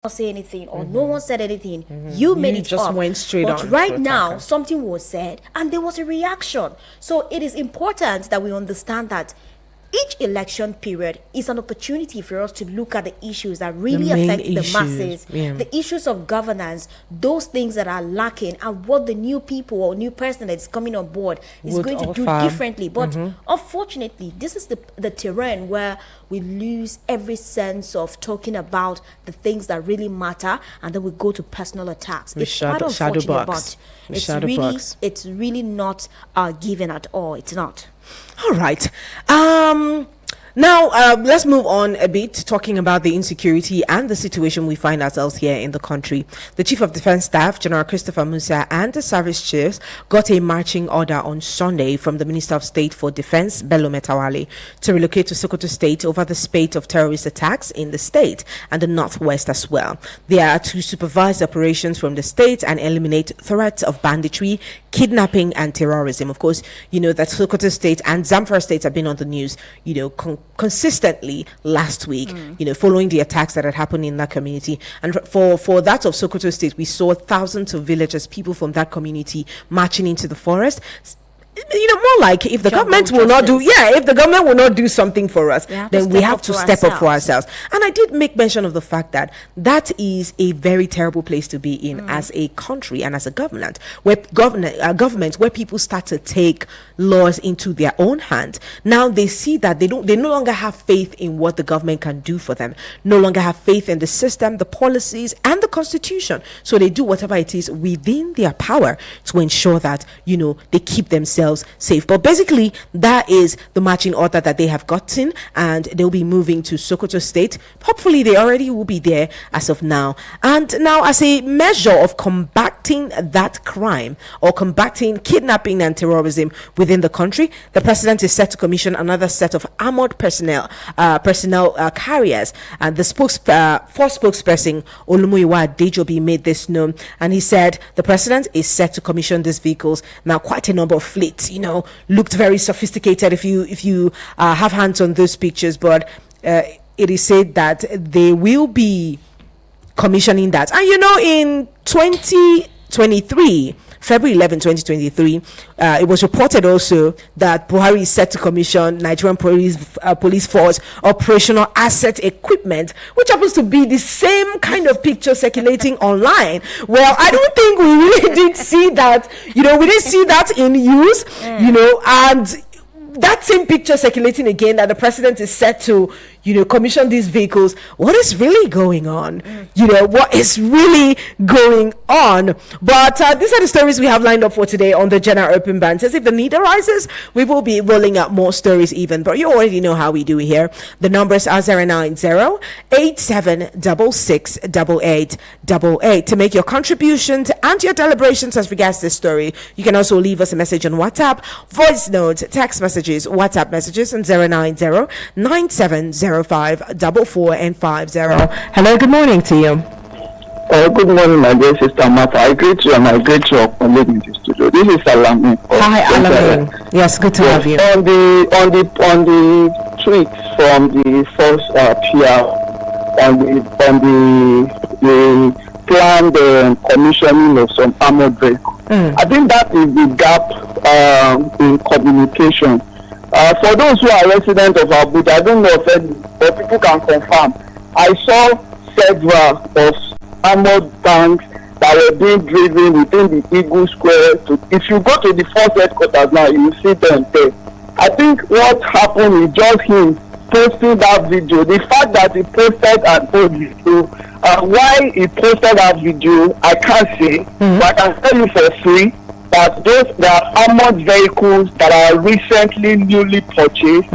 say anything or no one said anything. You made it just up. went straight but on right to now attack. something was said and there was a reaction. So it is important that we understand that each election period is an opportunity for us to look at the issues that really affect the masses, the issues of governance, those things that are lacking, and what the new people or new person that's coming on board is going to do differently. But unfortunately, this is the terrain where we lose every sense of talking about the things that really matter, and then we go to personal attacks. It's quite unfortunate, but it's really not given at all. It's not. All right. Now, let's move on a bit, talking about the insecurity and the situation we find ourselves here in the country. The Chief of Defense Staff, General Christopher Musa, and the service chiefs got a marching order on Sunday from the Minister of State for Defense, Bello Metawale, to relocate to Sokoto State over the spate of terrorist attacks in the state and the northwest as well. They are to supervise operations from the state and eliminate threats of banditry, kidnapping, and terrorism. Of course, you know that Sokoto State and Zamfara State have been on the news, you know, consistently last week, you know, following the attacks that had happened in that community. And for that of Sokoto State, we saw thousands of villagers, people from that community marching into the forest. You know, more like if the government will not do, if the government will not do something for us, then we have to step up for ourselves. And I did make mention of the fact that that is a very terrible place to be in as a country and as a government, where where people start to take laws into their own hands. Now they see that they no longer have faith in what the government can do for them, no longer have faith in the system, the policies, and the constitution. So they do whatever it is within their power to ensure that, you know, they keep themselves safe. But basically, that is the marching order that they have gotten, and they'll be moving to Sokoto State. Hopefully, they already will be there as of now. And now, as a measure of combating that crime or combating kidnapping and terrorism within the country, the president is set to commission another set of armored personnel carriers. And the spokesperson Olumuyiwa Adejobi made this known, and he said the president is set to commission these vehicles. Now, quite a number of fleets, you know, looked very sophisticated if you have hands on those pictures, but it is said that they will be commissioning that. And you know, in 2023, February 11, 2023, it was reported also that Buhari is set to commission Nigerian police force operational asset equipment, which happens to be the same kind of picture circulating online. Well, I don't think we really did see that, you know, we didn't see that in use, you know, and that same picture circulating again, that the president is set to, you know, commission these vehicles. What is really going on? You know, what is really going on? But these are the stories we have lined up for today on the General Open Banters. If the need arises, we will be rolling out more stories even, but you already know how we do here. The numbers are 090-8766-8888. To make your contributions and your deliberations as regards this story, you can also leave us a message on WhatsApp, voice notes, text messages, WhatsApp messages on 090-9705-44 and 50. Hello, good morning to you. Good morning, my dear sister Martha. I greet you and I greet your colleague in the studio. This is Alamin. Hi, Alamin. Yes, good to have you. On the tweets from the first PR on the planned commissioning of some armored vehicles. I think that is the gap in communication. For those who are residents of Abuja, I don't know if people can confirm. I saw several of armored tanks that were being driven within the Eagle Square. If you go to the first headquarters now, you will see them there. I think what happened is just him posting that video. The fact that he posted an old video, why he posted that video, I can't say, but I can tell you for free that there are armored vehicles that are recently newly purchased,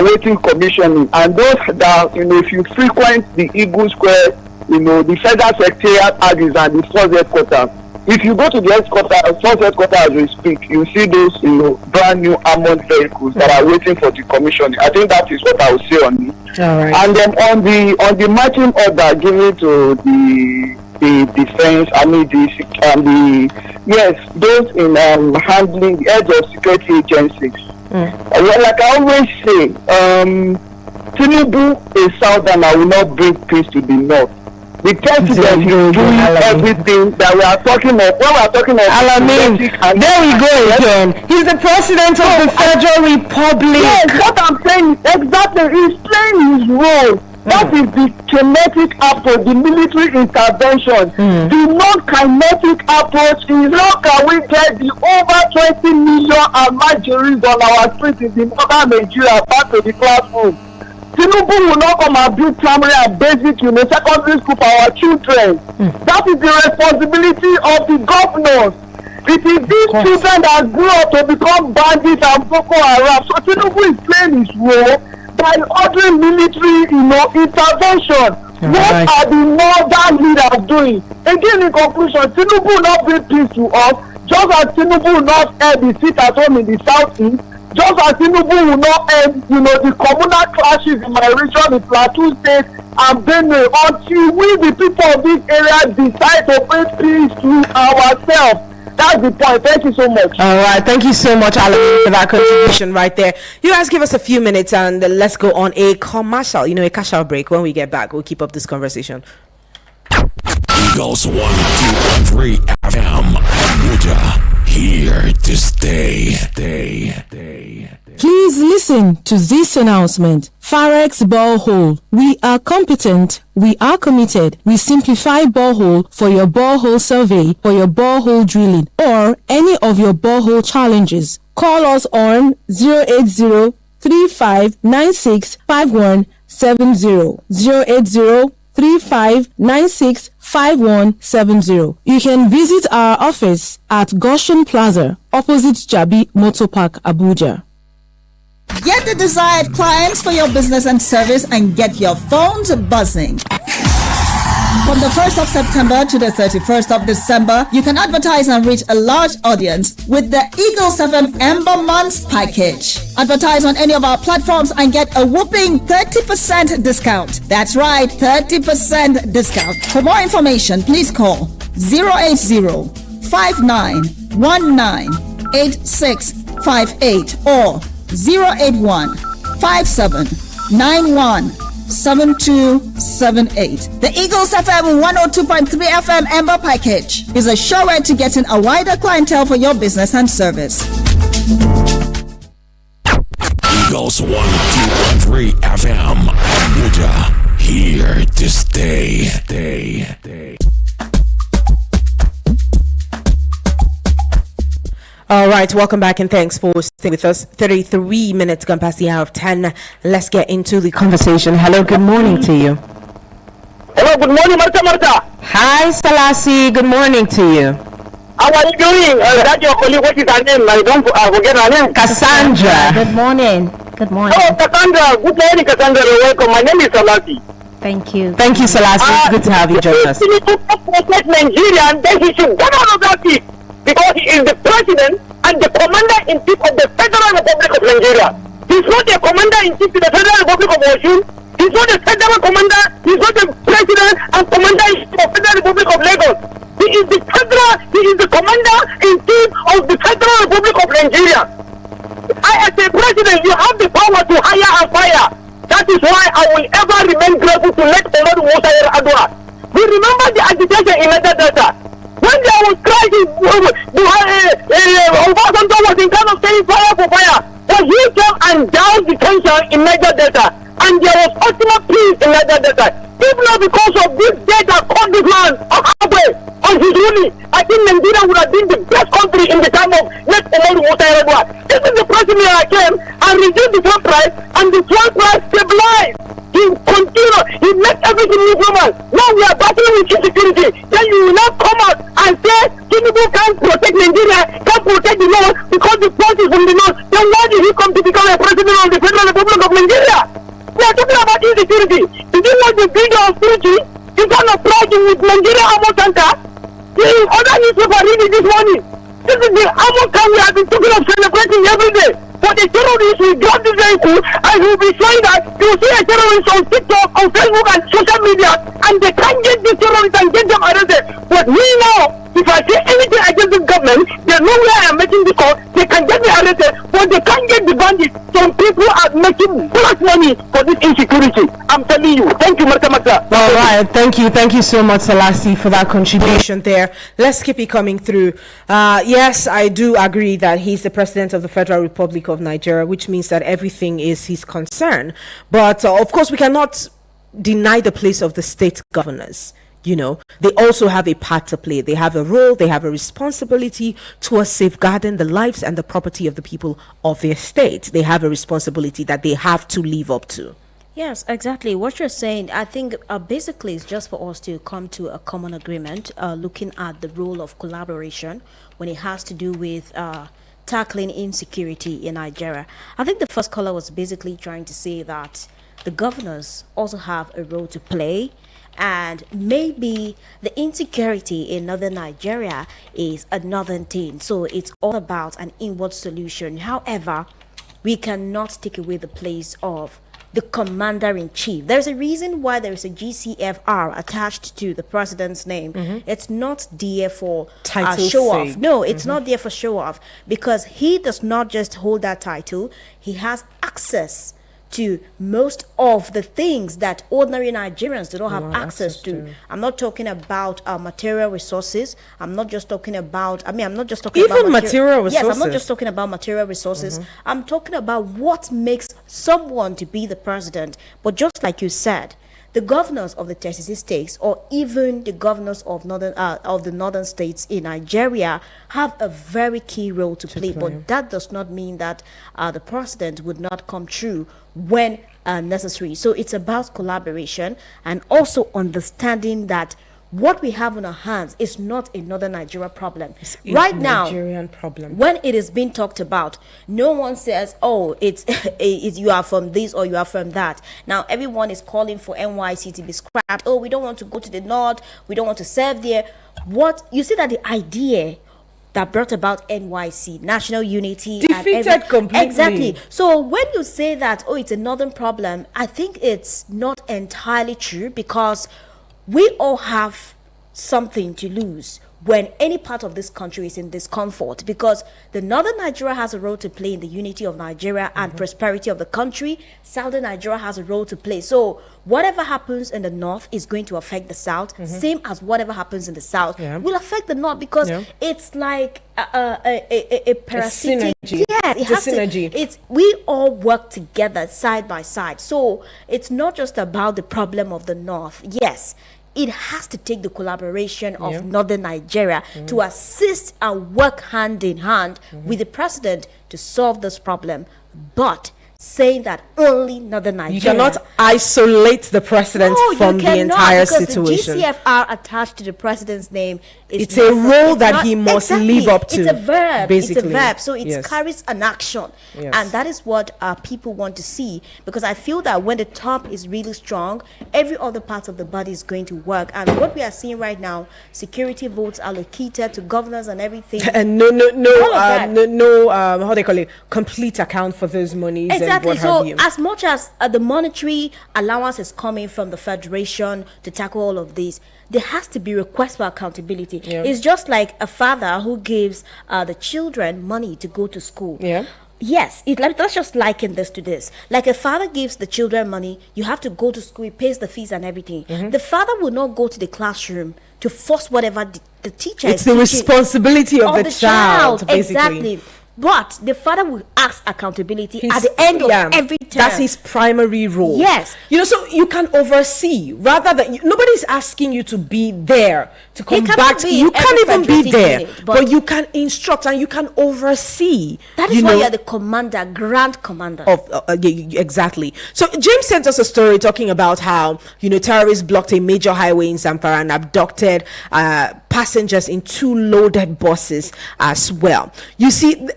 awaiting commissioning, and those that, you know, if you frequent the Eagle Square, you know, the Federal Secretariat Addis and the first headquarters, if you go to the first headquarters as we speak, you see those, you know, brand new armored vehicles that are waiting for the commissioning. I think that is what I will say on it. All right. And then on the marching order given to the defense, I mean those in handling the heads of security agencies. Well, like I always say, Tinubu is southern, I will not bring peace to the north. The president is doing everything that we are talking of. When we are talking of Alamin, there we go again. He's the president of the Federal Republic. Yes, what I'm saying exactly, he's playing his role. That is the kinetic approach, the military intervention. The non-kinetic approach is how can we get the over 20 million Almajiris on our streets in the northern Nigeria back to the classroom. Tinubu will not come and build primary and basic, secondary school for our children. That is the responsibility of the governors. It is these children that grew up to become bandits and Boko Haram. So Tinubu is playing his role by ordering military, intervention. What are the northern leaders doing? Again, in conclusion, Tinubu will not bring peace to us, just as Tinubu will not end the seat at home in the southeast. Just as Tinubu will not end, the communal clashes in my region, the Plateau State and Benue, until we, the people of this area, decide to bring peace to ourselves. That's the point. Thank you so much. All right. Thank you so much, Alan, for that contribution right there. You guys give us a few minutes and let's go on a commercial, a cash out break. When we get back, we'll keep up this conversation. Eagles 102.3 FM, Abuja, here to stay. Please listen to this announcement. Farex Borehole. We are competent. We are committed. We simplify borehole for your borehole survey, for your borehole drilling, or any of your borehole challenges. Call us on 080 3596 5170. 080 3596 5170. You can visit our office at Goshen Plaza, opposite Jabi Motor Park, Abuja. Get the desired clients for your business and service and get your phones buzzing. From the 1st of September to the 31st of December, you can advertise and reach a large audience with the Eagles FM Ember Months package. Advertise on any of our platforms and get a whopping 30% discount. That's right, 30% discount. For more information, please call 080 5919 8658 or 081 5791 7278. The Eagles FM 102.3 FM Ember package is a sure way to getting a wider clientele for your business and service. Eagles 102.3 FM, Abuja, here to stay. All right, welcome back and thanks for staying with us. 33 minutes gone past the hour of 10. Let's get into the conversation. Hello, good morning to you. Hello, good morning, Marta. Hi, Salasi. Good morning to you. How are you doing? That's your colleague. What is her name? I don't forget her name. Cassandra. Good morning. Hello, Cassandra. Good morning, Cassandra. Welcome. My name is Salasi. Thank you. Thank you, Salasi. Good to have you join us. Nigerian, then he should get out of that seat because he is the president and the commander-in-chief of the Federal Republic of Nigeria. He's not the commander-in-chief of the Federal Republic of Osun. He's not the federal commander. He's not the president and commander-in-chief of the Federal Republic of Lagos. He is the commander-in-chief of the Federal Republic of Nigeria. As a president, you have the power to hire and fire. That is why I will ever remain grateful to let Oladu Musa Yar'Adua. We remember the agitation in Niger Delta. When there was crisis, Obasanjo was in kind of saying fire for fire. But he came and downed the tension in Niger Delta. And there was ultimate peace in Niger Delta. If not because of this day that called this man on his ruling, I think Nigeria would have been the best country in the time of next Oladu Musa Yar'Adua. This is the president that came and reduced the fuel price, and the fuel price stabilized. He continued, he made everything normal. Now we are battling with insecurity. Then you will not come out and say Tinubu can't protect Nigeria, can't protect the north because the forces from the north. Then why did he come to become a president of the Federal Republic of Nigeria? We are talking about insecurity. Did you watch the video of Fuji? You kind of project with Nigeria Ammo Center? The other newspaper reading this morning. This is the Ammo Center we have been talking of celebrating every day. But the terrorists will grab this vehicle and will be showing that you see a terrorist on TikTok, on Facebook and social media, and they can't get the terrorists and get them arrested. But me now, if I say anything against the government, they know where I am making the call, they can get me arrested, but they can't get the bandits. Some people are making have money for this insecurity. I'm telling you. Thank you, Matamata. All right, thank you so much, Selassie, for that contribution there. Let's keep it coming through. Yes, I do agree that he's the president of the Federal Republic of Nigeria, which means that everything is his concern. But of course, we cannot deny the place of the state governors. They also have a part to play. They have a role, they have a responsibility towards safeguarding the lives and the property of the people of their state. They have a responsibility that they have to live up to. Yes, exactly. What you're saying, I think basically it's just for us to come to a common agreement, looking at the role of collaboration when it has to do with tackling insecurity in Nigeria. I think the first caller was basically trying to say that the governors also have a role to play. And maybe the insecurity in northern Nigeria is another thing. So it's all about an inward solution. However, we cannot take away the place of the commander-in-chief. There's a reason why there is a GCFR attached to the president's name. It's not there for show-off. No, it's not there for show-off, because he does not just hold that title. He has access to most of the things that ordinary Nigerians do not have access to. I'm not talking about material resources. I'm not just talking about even material resources. Yes, I'm not just talking about material resources. I'm talking about what makes someone to be the president. But just like you said, the governors of the 36 states, or even the governors of the northern states in Nigeria, have a very key role to play. But that does not mean that the president would not come through when necessary. So it's about collaboration and also understanding that what we have on our hands is not a northern Nigeria problem. Right now, Nigerian problem. When it is being talked about, no one says, oh, it's you are from this or you are from that. Now everyone is calling for NYC to be scrapped. Oh, we don't want to go to the north, we don't want to serve there. What you see, that the idea that brought about NYC, national unity, defeated completely. Exactly. So when you say that, oh, it's a northern problem, I think it's not entirely true, because we all have something to lose when any part of this country is in discomfort, because the northern Nigeria has a role to play in the unity of Nigeria and prosperity of the country. Southern Nigeria has a role to play. So whatever happens in the north is going to affect the south, same as whatever happens in the south will affect the north, because it's like a parasitic synergy. Yeah, it has synergy. We all work together side by side. So it's not just about the problem of the north. Yes, it has to take the collaboration of northern Nigeria to assist and work hand in hand with the president to solve this problem. But saying that only northern Nigeria, you cannot isolate the president from the entire situation. The GCFR attached to the president's name it's a role that he must live up to. It's a verb. Basically. It's a verb. So it carries an action. And that is what people want to see, because I feel that when the top is really strong, every other part of the body is going to work. And what we are seeing right now, security votes allocated to governors and everything. And no, how they call it, complete account for those monies. Exactly. So as much as the monetary allowance is coming from the federation to tackle all of this, there has to be request for accountability. It's just like a father who gives the children money to go to school. Yes, let's just liken this to this. Like a father gives the children money, you have to go to school, he pays the fees and everything. The father will not go to the classroom to force whatever the teacher it's the responsibility of the child, basically. Exactly. But the father will ask accountability at the end of every term. That's his primary role. Yes. So you can oversee, rather than nobody's asking you to be there to come back. You can't even be there, but you can instruct and you can oversee. That is why you're the commander, grand commander. Exactly. So James sent us a story talking about how terrorists blocked a major highway in Zamfara and abducted passengers in 2 loaded buses as well. You see,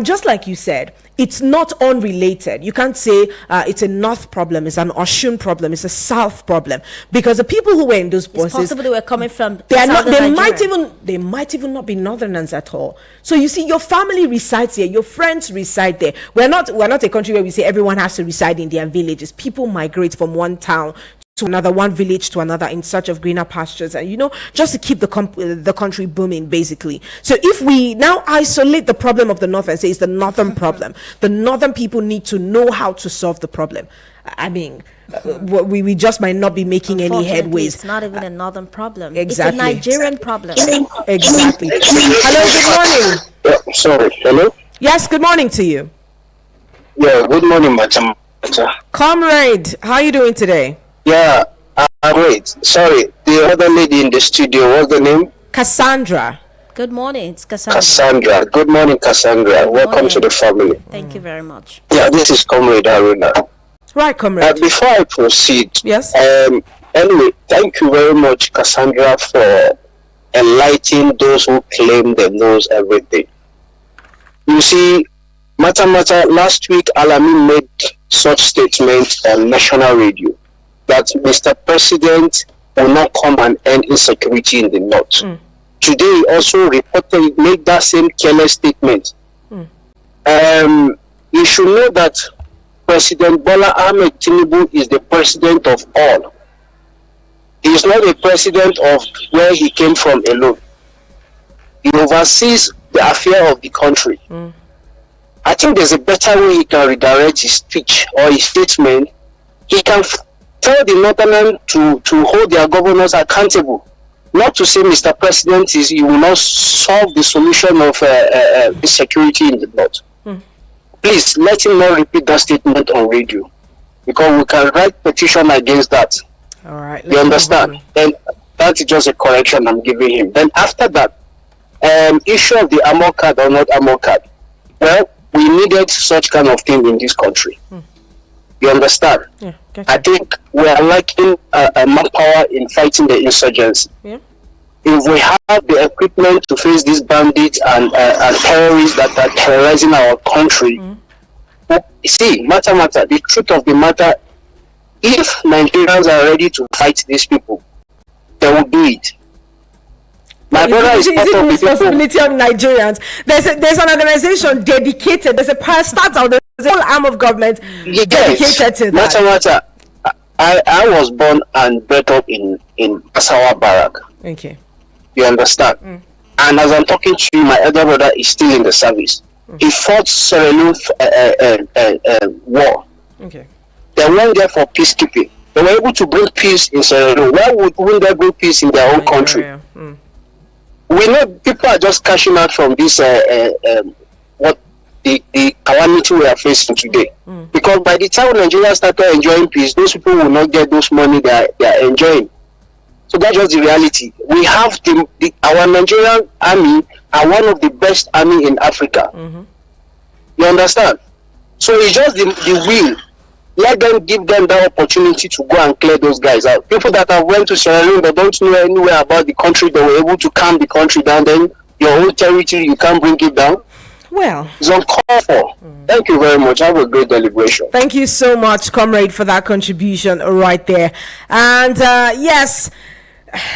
just like you said, it's not unrelated. You can't say it's a north problem, it's an Oshun problem, it's a south problem, because the people who were in those buses, it's possible they were coming from they might even not be northerners at all. So you see, your family resides here, your friends reside there. We're not a country where we say everyone has to reside in their villages. People migrate from one town to another, one village to another in search of greener pastures, and just to keep the country booming, basically. So if we now isolate the problem of the north and say it's the northern problem, the northern people need to know how to solve the problem. I mean, we just might not be making any headways. It's not even a northern problem. Exactly. It's a Nigerian problem. Exactly. Hello, good morning. Sorry, hello? Yes, good morning to you. Yeah, good morning, madam. Comrade, how are you doing today? Yeah, wait. Sorry, the other lady in the studio, what's the name? Cassandra. Good morning, it's Cassandra. Cassandra. Good morning, Cassandra. Good Welcome morning. to the family. Thank you very much. Yeah, this is Comrade Aruna. Right, Comrade. Before I proceed, yes. Anyway, thank you very much, Cassandra, for enlightening those who claim they knows everything. You see, Mata, last week Alamin made such statement on national radio that Mr. President will not come and end insecurity in the north. Today, he also reported made that same careless statement. You should know that President Bola Ahmed Tinubu is the president of all. He is not a president of where he came from alone. He oversees the affair of the country. I think there's a better way he can redirect his speech or his statement. He can tell the Northerners to hold their governors accountable. Not to say, Mr. President, you will not solve the solution of insecurity in the north. Please let him not repeat that statement on radio, because we can write petition against that. All right. You understand? Then that is just a correction I'm giving him. Then after that, issue of the armor card or not armor card. Well, we needed such kind of thing in this country. You understand? Yeah, gotcha. I think we are lacking manpower in fighting the insurgency. Yeah. If we have the equipment to face these bandits and terrorists that are terrorizing our country, see, matter, the truth of the matter, if Nigerians are ready to fight these people, they will do it. My brother is part of the responsibility of Nigerians. There's an organization dedicated. There's a parastatal. There's a whole arm of government dedicated to that. Matter. I was born and brought up in Asawa Barrack. Okay. You understand? And as I'm talking to you, my elder brother is still in the service. He fought Sierra Leone war. Okay. They went there for peacekeeping. They were able to bring peace in Sierra Leone. Why wouldn't they bring peace in their own country? We know people are just cashing out from this what the calamity we are facing today. Because by the time Nigeria started enjoying peace, those people will not get those money they are enjoying. So that's just the reality. We have our Nigerian army are one of the best army in Africa. You understand? So it's just the will. Let them give them that opportunity to go and clear those guys out. People that have went to Sierra Leone that don't know anywhere about the country, they were able to calm the country down. Then your own territory, you can't bring it down. Well, it's uncalled for. Thank you very much. Have a great deliberation. Thank you so much, Comrade, for that contribution right there. And yes,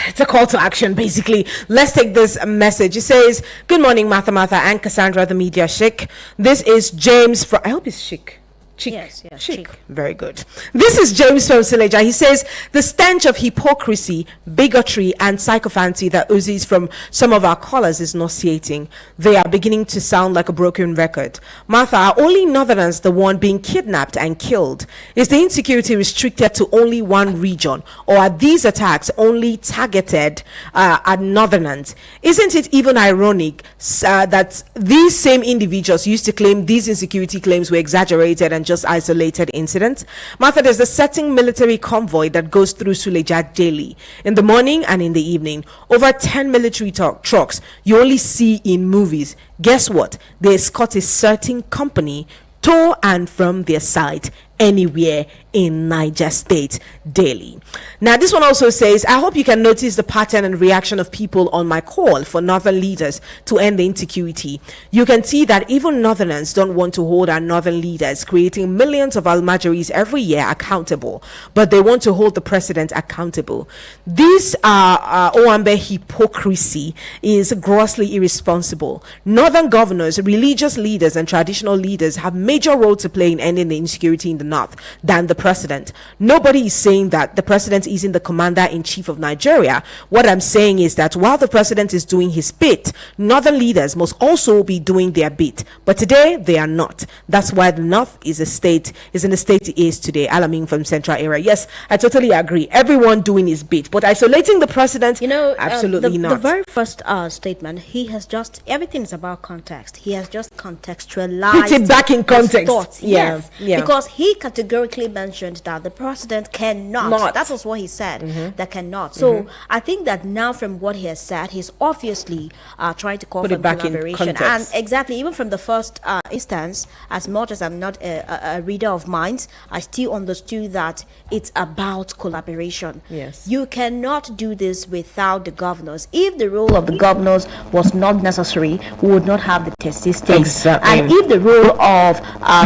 it's a call to action, basically. Let's take this message. It says, good morning, Martha and Cassandra, the media chic. This is James from, I hope it's chic. Chic. Yes, chic. Very good. This is James from Sileja. He says the stench of hypocrisy, bigotry, and sycophancy that oozes from some of our callers is nauseating. They are beginning to sound like a broken record. Martha, are only Northerners the one being kidnapped and killed? Is the insecurity restricted to only one region, or are these attacks only targeted at Northerners? Isn't it even ironic that these same individuals used to claim these insecurity claims were exaggerated and just isolated incidents? Martha, there's a setting military convoy that goes through Suleja daily, in the morning and in the evening. Over 10 military trucks you only see in movies. Guess what? They escort a certain company to and from their site anywhere in Niger State daily. Now, this one also says, I hope you can notice the pattern and reaction of people on my call for northern leaders to end the insecurity. You can see that even Northerners don't want to hold our northern leaders, creating millions of Almajiris every year, accountable, but they want to hold the president accountable. This Owambe hypocrisy is grossly irresponsible. Northern governors, religious leaders, and traditional leaders have major role to play in ending the insecurity in the the north than the president. Nobody is saying that the president isn't the commander-in-chief of Nigeria. What I'm saying is that while the president is doing his bit, northern leaders must also be doing their bit. But today, they are not. That's why the north is in the state it is today. Alamin from Central Area. Yes, I totally agree. Everyone doing his bit. But isolating the president, absolutely not. The very first statement, he has just, everything is about context. He has just contextualized. Put it back in context. Thoughts. Yes. Because he categorically mentioned that the president cannot. That was what he said. That cannot. So I think that now from what he has said, he's obviously trying to call for collaboration. And exactly, even from the first instance, as much as I'm not a reader of minds, I still understood that it's about collaboration. Yes. You cannot do this without the governors. If the role of the governors was not necessary, we would not have the testing states. Exactly. And if the role of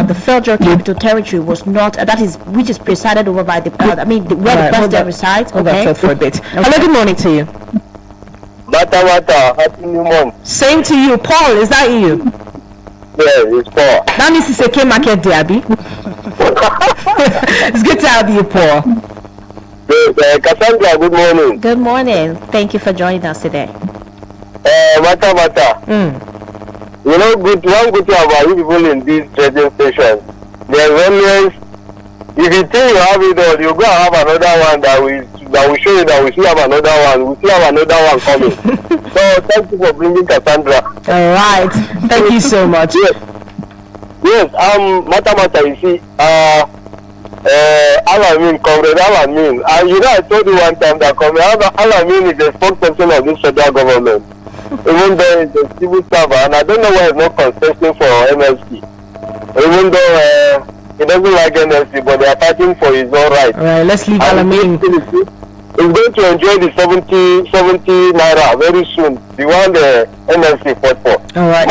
the federal capital territory was not, which is presided over by the where the president resides. Okay. For a bit. Hello, good morning to you. Mata, happy new month. Same to you, Paul. Is that you? Yeah, it's Paul. That means it's a K market day, Abby. It's good to have you, Paul. Cassandra, good morning. Good morning. Thank you for joining us today. Mata. You know, one good thing about you people in these trading stations, there's always, if you think you have it all, you go and have another one that will show you that we still have another one. We still have another one coming. So thank you for bringing Cassandra. All right. Thank you so much. Yes. Mata, you see, Alamin, Comrade Alamin. You know, I told you one time that Comrade Alamin is the spokesperson of this federal government. Even though he's a civil servant, and I don't know why he's not contesting for MLC. Even though he doesn't like MLC, but they are fighting for his own right. All right, let's leave Alamin. He's going to enjoy the 70 naira very soon. The one the MLC fought for. All right,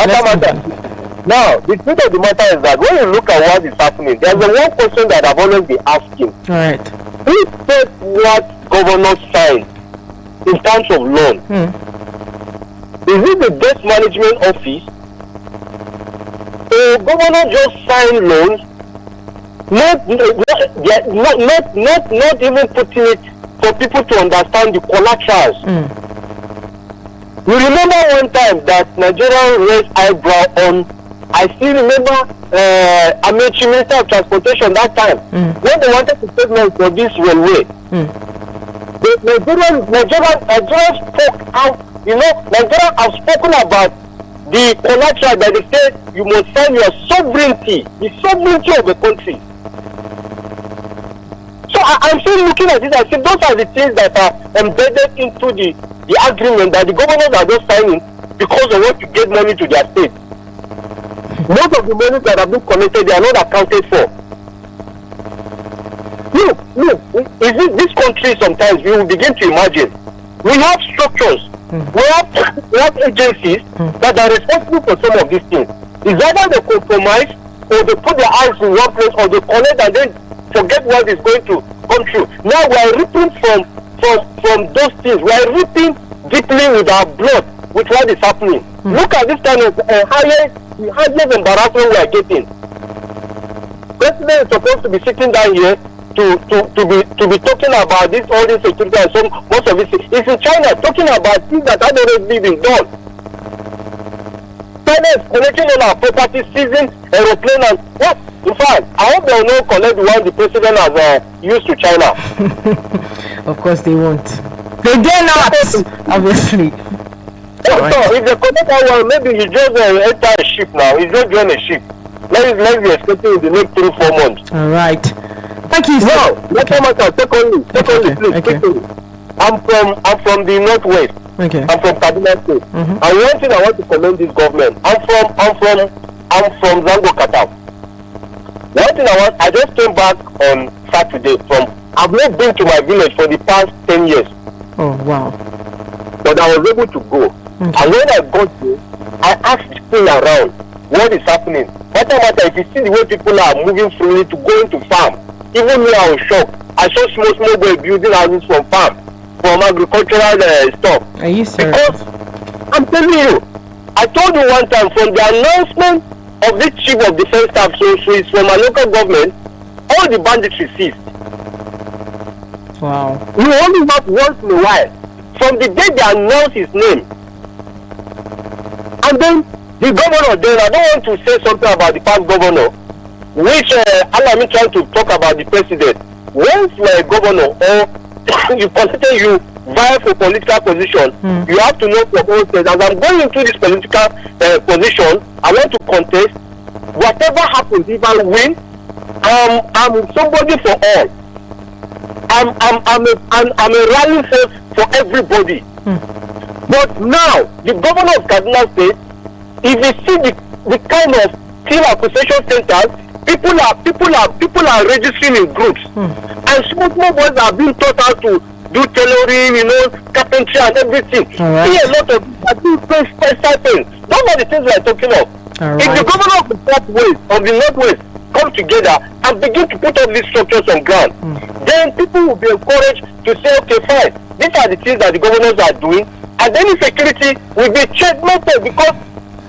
Now, the truth of the matter is that when you look at what is happening, there's a one question that I've always been asking. All right. Who said what governors signed in terms of loan? Is it the debt management office? The governor just signed loans, not even putting it for people to understand the collaterals. You remember one time that Nigeria raised eyebrow on, I still remember Amechi, Minister of Transportation that time, when they wanted to statement for this railway. Nigeria spoke out. You know, Nigeria have spoken about the collateral that they said you must sign your sovereignty, the sovereignty of the country. So I'm still looking at this. I see those are the things that are embedded into the agreement that the governors are just signing because they want to get money to their state. Most of the money that have been collected, they are not accounted for. Look, this country sometimes we will begin to imagine. We have structures. We have agencies that are responsible for some of these things. It's either they compromise or they put their eyes in one place or they collect and then forget what is going to come true. Now we are reaping from those things. We are reaping deeply with our blood with what is happening. Look at this kind of highest embarrassment we are getting. President is supposed to be sitting down here to be talking about this, all this security and some most of it is in China talking about things that had already been done. China is collecting on our property, seizing aeroplane and what? In fact, I hope they will not collect the one the president has used to China. Of course they won't. They dare not, obviously. So if they collect that one, maybe he just enter a ship now. He's just join a ship. Let's be expecting in the next 3-4 months. All right. Thank you. Now, secondly, please. I'm from the northwest. Okay. I'm from Kaduna State. And one thing I want to commend this government. I'm from Zango Qatar. One thing I just came back on Saturday I've not been to my village for the past 10 years. Oh wow. But I was able to go. And when I got there, I asked people around what is happening. Matter, if you see the way people are moving freely to go into farm, even me I was shocked. I saw small boys building houses from farm, from agricultural stuff. Are you serious? Because I'm telling you, I told you one time from the announcement of the chief of defense staff, so it's from a local government, all the banditry ceased. Wow. You only not once in a while. From the day they announce his name, and then the governor, then I don't want to say something about the past governor, which I'm trying to talk about the president. Once you are a governor or you consider you vie for political position, you have to know for all things. As I'm going into this political position, I want to contest. Whatever happens, if I win, I'm somebody for all. I'm a rallying force for everybody. But now, the governor of Kaduna State, if you see the kind of team acquisition centers, people are registering in groups, and small boys are being taught how to do tailoring, carpentry and everything. Right. See a lot of special things. Those are the things we are talking of. If the governor of the Northwest come together and begin to put all these structures on ground, then people will be encouraged to say, okay, fine, these are the things that the governors are doing, and then insecurity will be checkmated. Because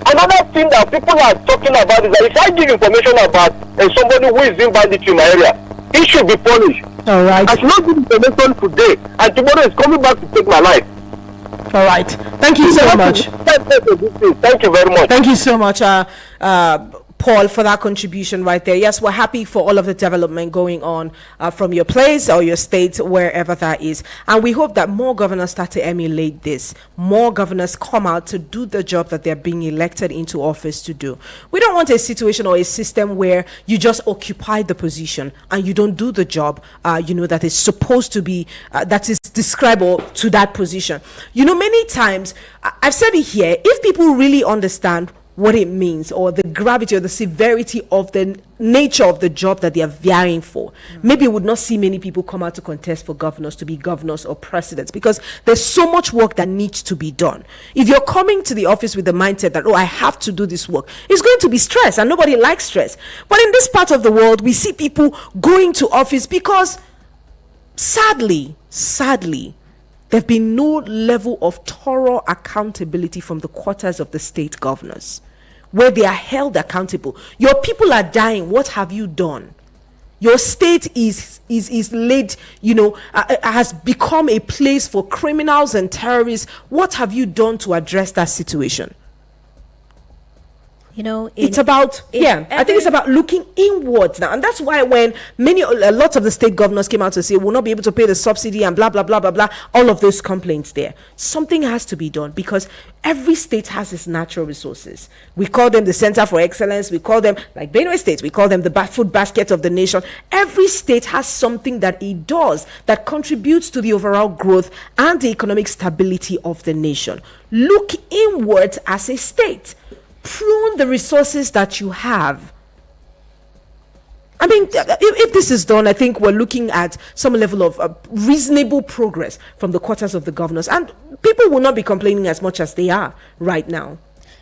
another thing that people are talking about is that if I give information about somebody who is doing banditry in my area, he should be punished. All right. I should not give information today, and tomorrow is coming back to take my life. All right. Thank you so much. Thank you very much. Thank you so much, Paul, for that contribution right there. Yes, we're happy for all of the development going on from your place or your state, wherever that is. And we hope that more governors start to emulate this. More governors come out to do the job that they're being elected into office to do. We don't want a situation or a system where you just occupy the position and you don't do the job, that is supposed to be, that is describable to that position. Many times, I've said it here, if people really understand what it means, or the gravity or the severity of the nature of the job that they are vying for, maybe we would not see many people come out to contest for governors, to be governors or presidents, because there's so much work that needs to be done. If you're coming to the office with the mindset that, I have to do this work, it's going to be stress, and nobody likes stress. But in this part of the world, we see people going to office because sadly, there have been no level of thorough accountability from the quarters of the state governors, where they are held accountable. Your people are dying. What have you done? Your state is laid, has become a place for criminals and terrorists. What have you done to address that situation? It's about I think it's about looking inwards now, and that's why when a lot of the state governors came out to say we'll not be able to pay the subsidy and blah blah blah blah blah, all of those complaints there, something has to be done, because every state has its natural resources. We call them the Center for Excellence, we call them, like Benue State, we call them the food basket of the nation. Every state has something that it does that contributes to the overall growth and the economic stability of the nation. Look inwards as a state. Prune the resources that you have. I mean, if this is done, I think we're looking at some level of reasonable progress from the quarters of the governors, and people will not be complaining as much as they are right now.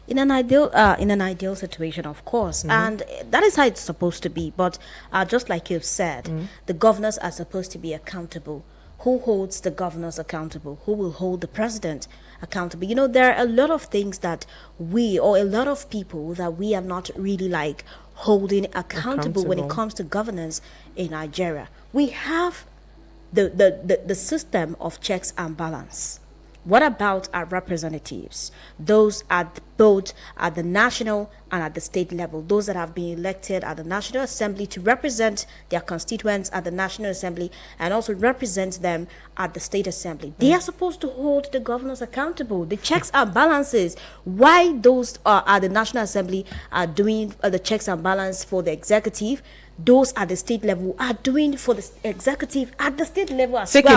In an ideal situation, of course, and that is how it's supposed to be. But just like you've said, the governors are supposed to be accountable. Who holds the governors accountable? Who will hold the president accountable? There are a lot of things that a lot of people that we are not really holding accountable when it comes to governance in Nigeria. We have the system of checks and balance. What about our representatives? Those at both at the national and at the state level, those that have been elected at the National Assembly to represent their constituents at the National Assembly and also represent them at the State Assembly. They are supposed to hold the governors accountable. The checks and balances. Why those at the National Assembly are doing the checks and balance for the executive, those at the state level are doing for the executive at the state level as well. Take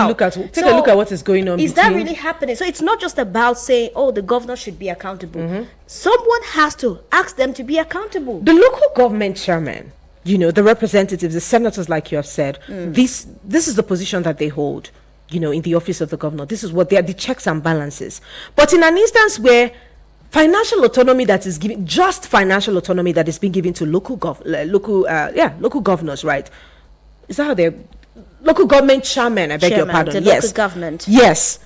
a look at what is going on. Is that really happening? So it's not just about saying, the governor should be accountable. Someone has to ask them to be accountable. The local government chairman, the representatives, the senators, like you have said, this is the position that they hold, in the office of the governor. This is what they are, the checks and balances. But in an instance where financial autonomy that is given, just financial autonomy that is being given to local governors, right? Is that how they're local government chairman? I beg your pardon. Yes, local government. Yes,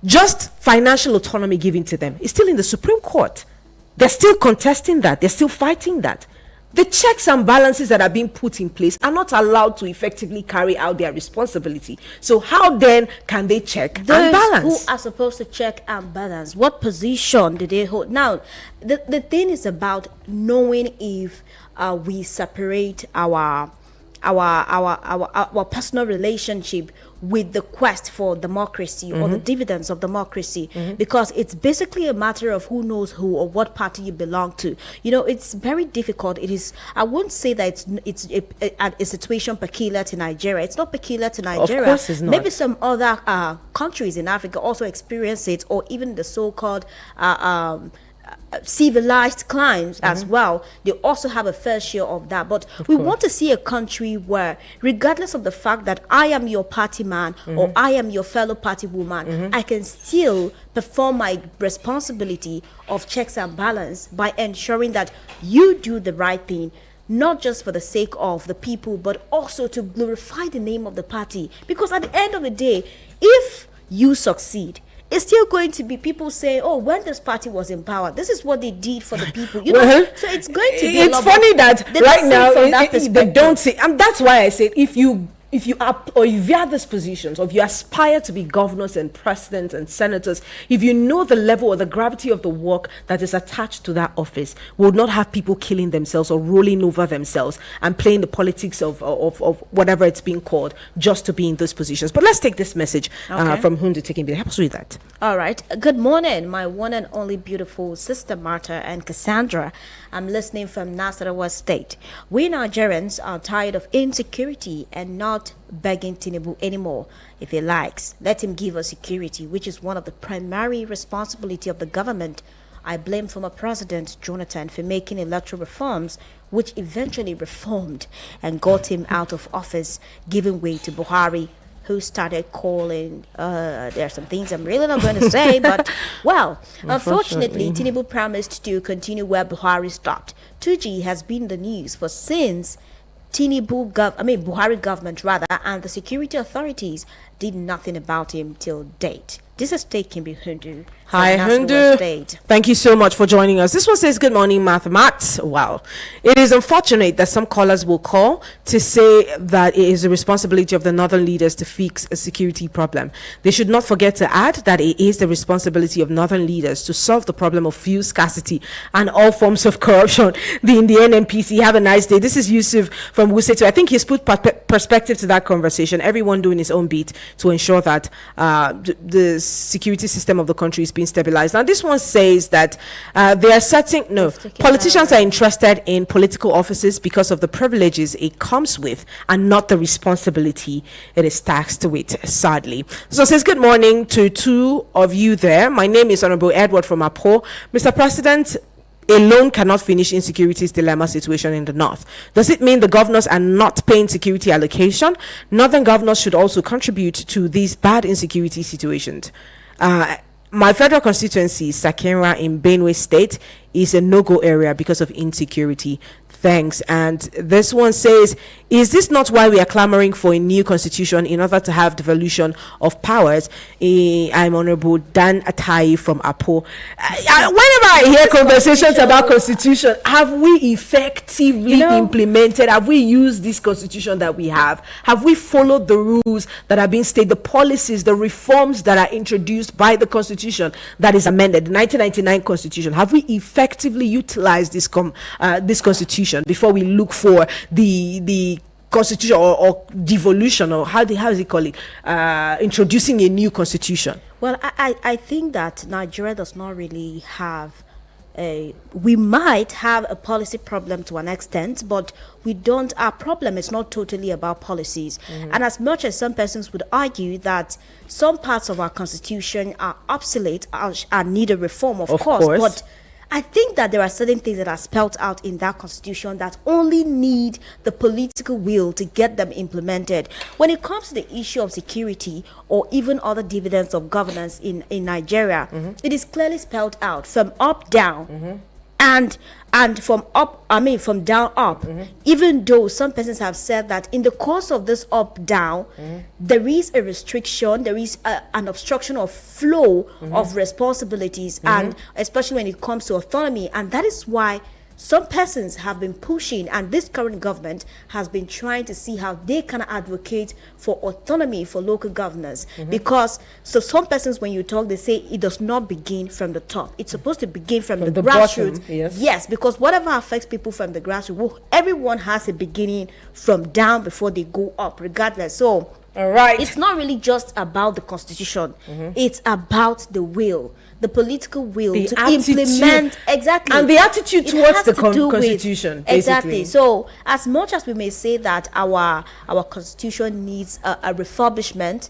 just financial autonomy given to them. It's still in the Supreme Court. They're still contesting that. They're still fighting that. the checks and balances that are being put in place are not allowed to effectively carry out their responsibility. So how then can they check and balance? Who are supposed to check and balance? What position do they hold? Now, the thing is about knowing if we separate our personal relationship with the quest for democracy or the dividends of democracy, because it's basically a matter of who knows who or what party you belong to. You know, it's very difficult. It is. I wouldn't say that it's a situation peculiar to Nigeria. It's not peculiar to Nigeria. Of course, it's not. Maybe some other countries in Africa also experience it, or even the so-called civilized climes as well. They also have a fair share of that. But we want to see a country where, regardless of the fact that I am your party man or I am your fellow party woman, I can still perform my responsibility of checks and balance by ensuring that you do the right thing, not just for the sake of the people, but also to glorify the name of the party. Because at the end of the day, if you succeed, it's still going to be people saying, oh, when this party was in power, this is what they did for the people. You know, so it's going to be it's funny that right now they don't say, and that's why I said if you are, or if you are these positions, or if you aspire to be governors and presidents and senators, if you know the level or the gravity of the work that is attached to that office, will not have people killing themselves or rolling over themselves and playing the politics of whatever it's being called just to be in those positions. But let's take this message from Hundu taking me. Help us with that. All right. Good morning, my one and only beautiful sister Martha and Cassandra. I'm listening from Nasarawa State. We Nigerians are tired of insecurity and not begging Tinubu anymore. If he likes, let him give us security, which is one of the primary responsibility of the government. I blame former President Jonathan for making electoral reforms, which eventually reformed and got him out of office, giving way to Buhari, who started calling, there are some things I'm really not going to say, but, well, unfortunately, Tinubu promised to continue where Buhari stopped. 2G has been in the news for since Buhari government rather, and the security authorities did nothing about him till date. This is State Kimbi Hundu. Hi, Hundu. Thank you so much for joining us. This one says, good morning, Mathemats. Wow. It is unfortunate that some callers will call to say that it is the responsibility of the northern leaders to fix a security problem. They should not forget to add that it is the responsibility of northern leaders to solve the problem of fuel scarcity and all forms of corruption. In the NNPC, have a nice day. This is Yusuf from Wusetu. I think he's put perspective to that conversation. Everyone doing his own bit to ensure that the security system of the country is being stabilized. Now, this one says that politicians are interested in political offices because of the privileges it comes with and not the responsibility it is taxed with, sadly. So it says, good morning to two of you there. My name is Honorable Edward from Apo. Mr. President, alone cannot finish insecurity's dilemma situation in the north. Does it mean the governors are not paying security allocation? Northern governors should also contribute to these bad insecurity situations. My federal constituency, Sakenra in Benue State, is a no-go area because of insecurity. Thanks. And this one says, is this not why we are clamoring for a new constitution in order to have devolution of powers? I'm Honorable Dan Atai from Apo. Whenever I hear conversations about constitution, have we effectively implemented, have we used this constitution that we have? Have we followed the rules that are being stated, the policies, the reforms that are introduced by the constitution that is amended, the 1999 constitution? Have we effectively utilized this constitution before we look for the constitution or devolution, or how is it called, introducing a new constitution? Well, I think that Nigeria does not really have we might have a policy problem to an extent, but we don't. Our problem is not totally about policies. And as much as some persons would argue that some parts of our constitution are obsolete and need a reform, of course, but I think that there are certain things that are spelled out in that constitution that only need the political will to get them implemented. When it comes to the issue of security or even other dividends of governance in Nigeria, it is clearly spelled out from up down and from down up. Even though some persons have said that in the course of this up down, there is a restriction, there is an obstruction of flow of responsibilities, and especially when it comes to autonomy. And that is why some persons have been pushing, and this current government has been trying to see how they can advocate for autonomy for local governors. Because so some persons, when you talk, they say it does not begin from the top. It's supposed to begin from the grassroots. Bottom, yes, because whatever affects people from the grassroots, everyone has a beginning from down before they go up, regardless. So all right, it's not really just about the constitution. It's about the will, the political will the to attitude, implement, exactly, and the attitude It towards has the to do with- constitution. Exactly. Basically. So as much as we may say that our constitution needs a refurbishment,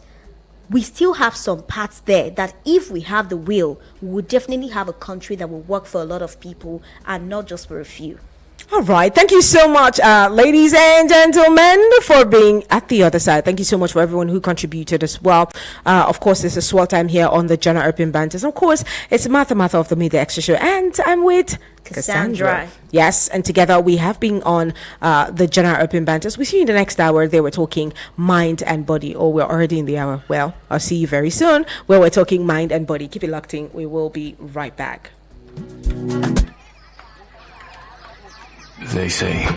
we still have some parts there that if we have the will, we would definitely have a country that will work for a lot of people and not just for a few. All right. Thank you so much, ladies and gentlemen, for being at the other side. Thank you so much for everyone who contributed as well. Of course, it's a swell time here on the General Open Banters. Of course, it's Martha of the Media Extra Show, and I'm with Cassandra. Yes, and together we have been on the General Open Banters. We see you in the next hour. They were talking mind and body. Oh, we're already in the hour. Well, I'll see you very soon where we're talking mind and body. Keep it locked in. We will be right back. They say